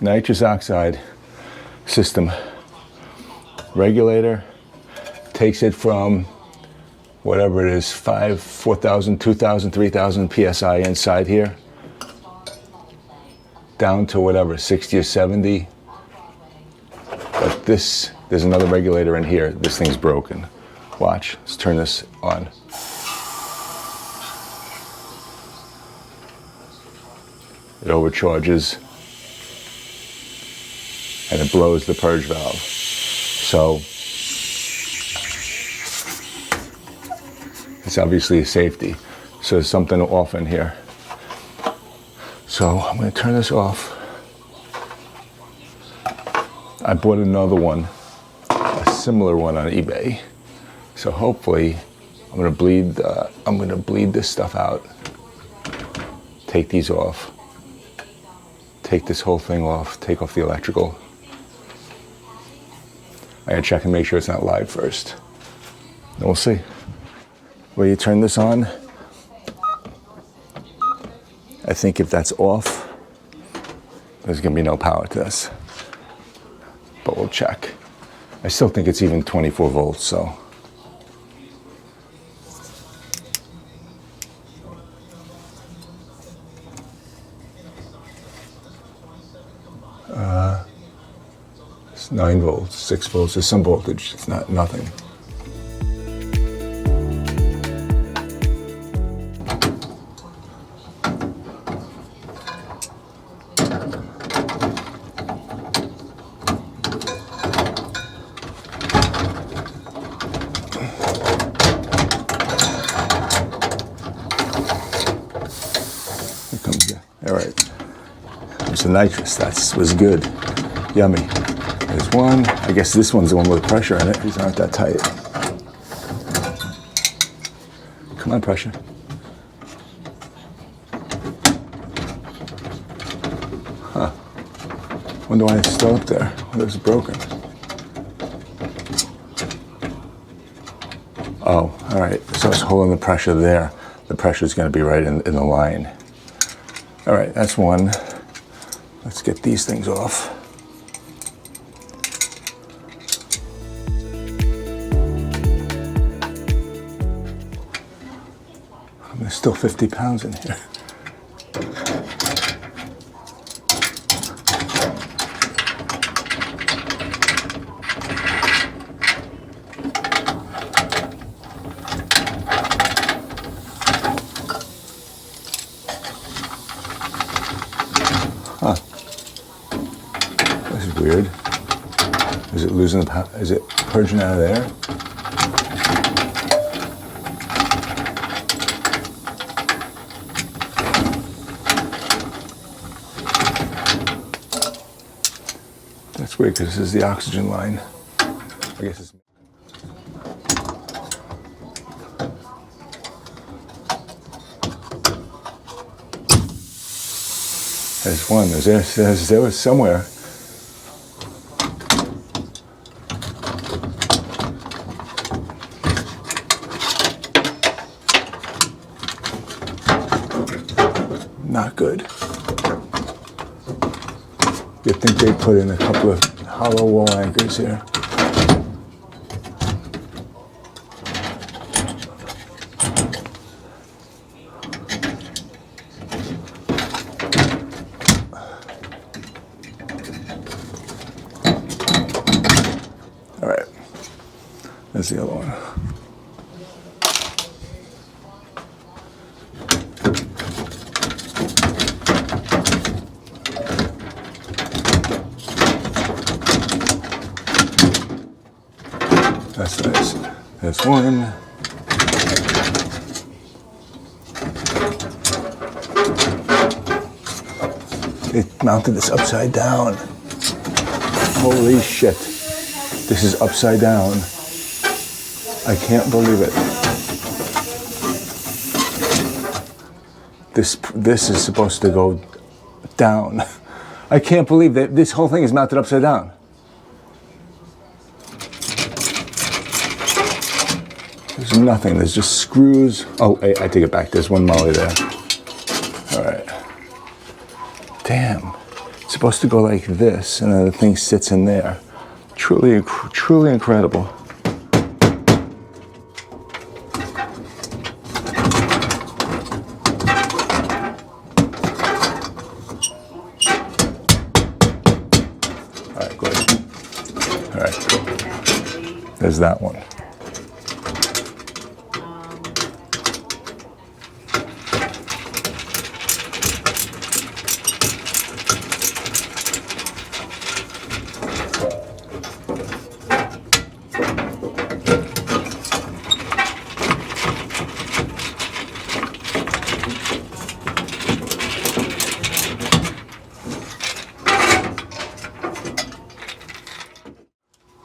nitrous oxide system. Regulator takes it from whatever it is, 4,000, 2,000, 3,000 PSI inside here, down to whatever, 60 or 70. But there's another regulator in here. This thing's broken. Watch, let's turn this on. It overcharges and it blows the purge valve. So it's obviously a safety. So there's something off in here. So I'm going to turn this off. I bought another one, a similar one on eBay. So hopefully I'm going to bleed this stuff out. Take these off. Take this whole thing off. Take off the electrical. I gotta check and make sure it's not live first. And we'll see. Well, you turn this on. I think if that's off, there's gonna be no power to this. But we'll check. I still think it's even 24 volts, so. It's 9 volts, 6 volts, there's some voltage, it's not nothing. Here comes the, all right. There's the nitrous, that was good, yummy. There's one. I guess this one's the one with pressure in it. These aren't that tight. Come on, pressure. Huh. Wonder why it's still up there. Wonder if it's broken. Oh, all right. So it's holding the pressure there. The pressure is going to be right in the line. All right, that's one. Let's get these things off. There's still 50 pounds in here. Huh. This is weird. Is it losing the power? Is it purging out of there? That's weird because this is the oxygen line. I guess it's. There's one. There was somewhere. Not good. You'd think they'd put in a couple of hollow wall anchors here. All right, there's the other one. That's nice. That's one. They mounted this upside down. Holy shit. This is upside down. I can't believe it. This is supposed to go down. I can't believe that this whole thing is mounted upside down. There's nothing, there's just screws. Oh, I take it back, there's one molly there. All right. Damn, it's supposed to go like this, and then the thing sits in there. Truly, truly incredible. All right, good. All right, there's that one.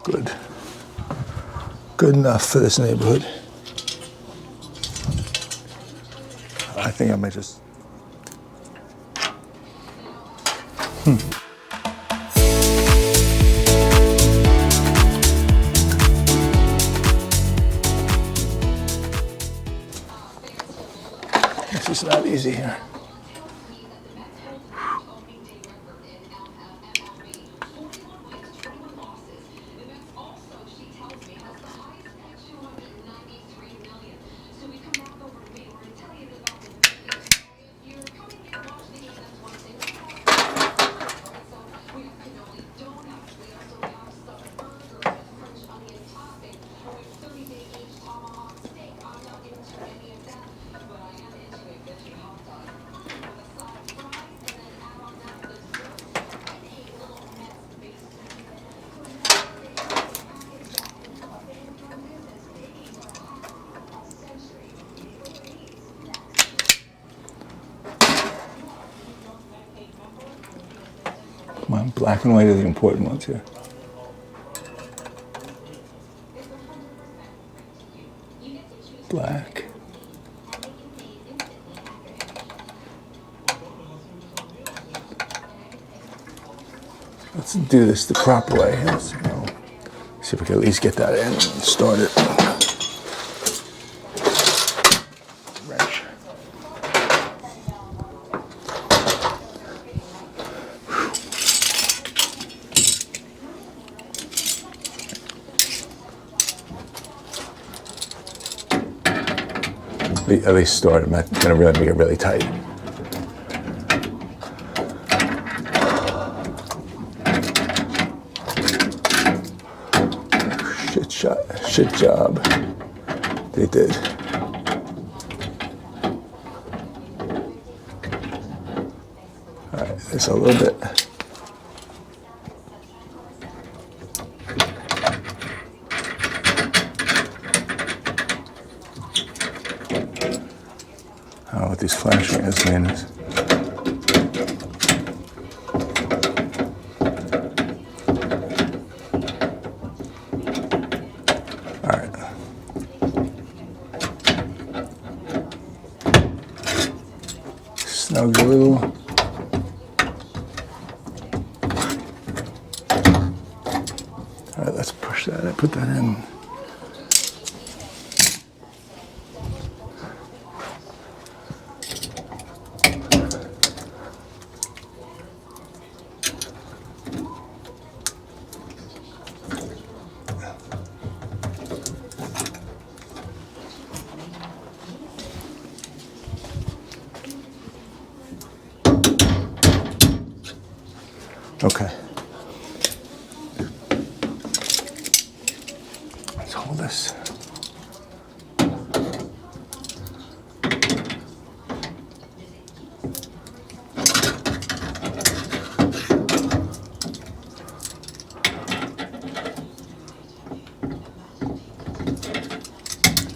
Good. Good enough for this neighborhood. I think I might just... This is not easy here. Come on, black and white are the important ones here. Black. Let's do this the proper way. Let's, see if we can at least get that in and start it. Wrench. At least start. I'm not going to really make it really tight. Shit job. They did. All right, there's a little bit. I don't know what these flashing is, man. Snug glue. All right, let's push that and put that in. Okay. Let's hold this.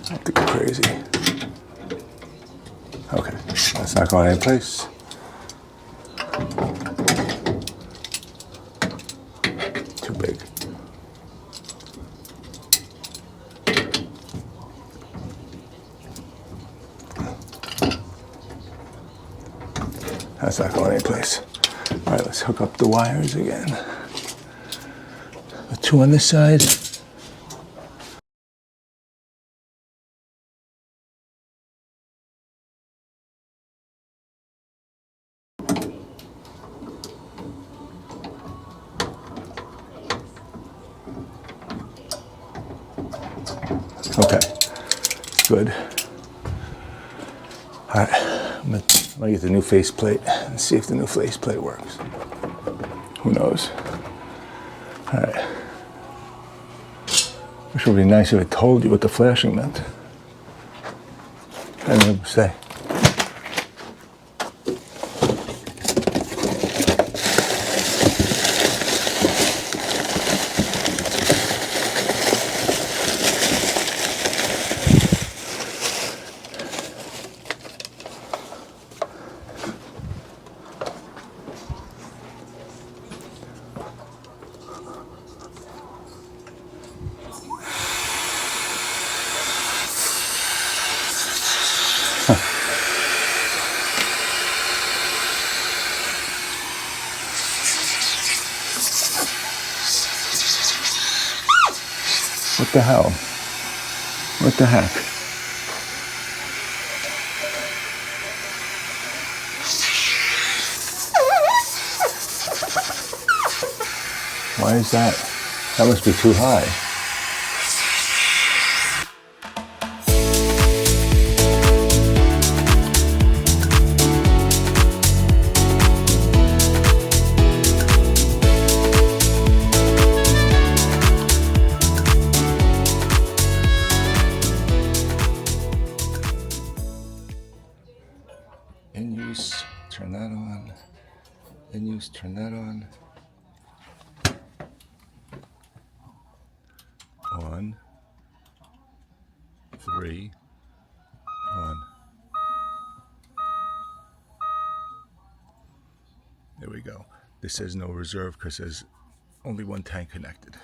Not to go crazy. Okay, that's not going any place. Too big. That's not going any place. All right, let's hook up the wires again. The two on this side. Okay, good. All right, I'm gonna get the new faceplate and see if the new faceplate works. Who knows? All right. Wish it would be nice if it told you what the flashing meant. I didn't say. What the hell? What the heck? Why is that? That must be too high. In use, turn that on. In use, turn that on. On. 3. On. There we go. This says no reserve because there's only one tank connected.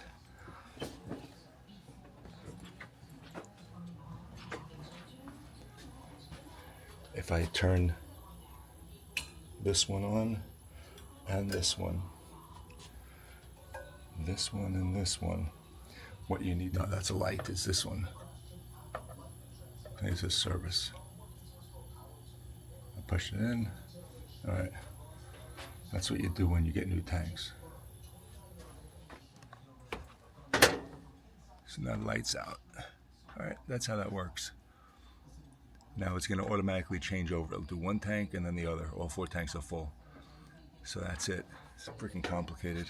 If I turn this one on and this one and this one, what you need, no, that's a light, is this one. There's a service. I push it in. All right. That's what you do when you get new tanks. So now the light's out. All right, that's how that works. Now it's going to automatically change over. It'll do one tank and then the other. All 4 tanks are full. So that's it. It's freaking complicated.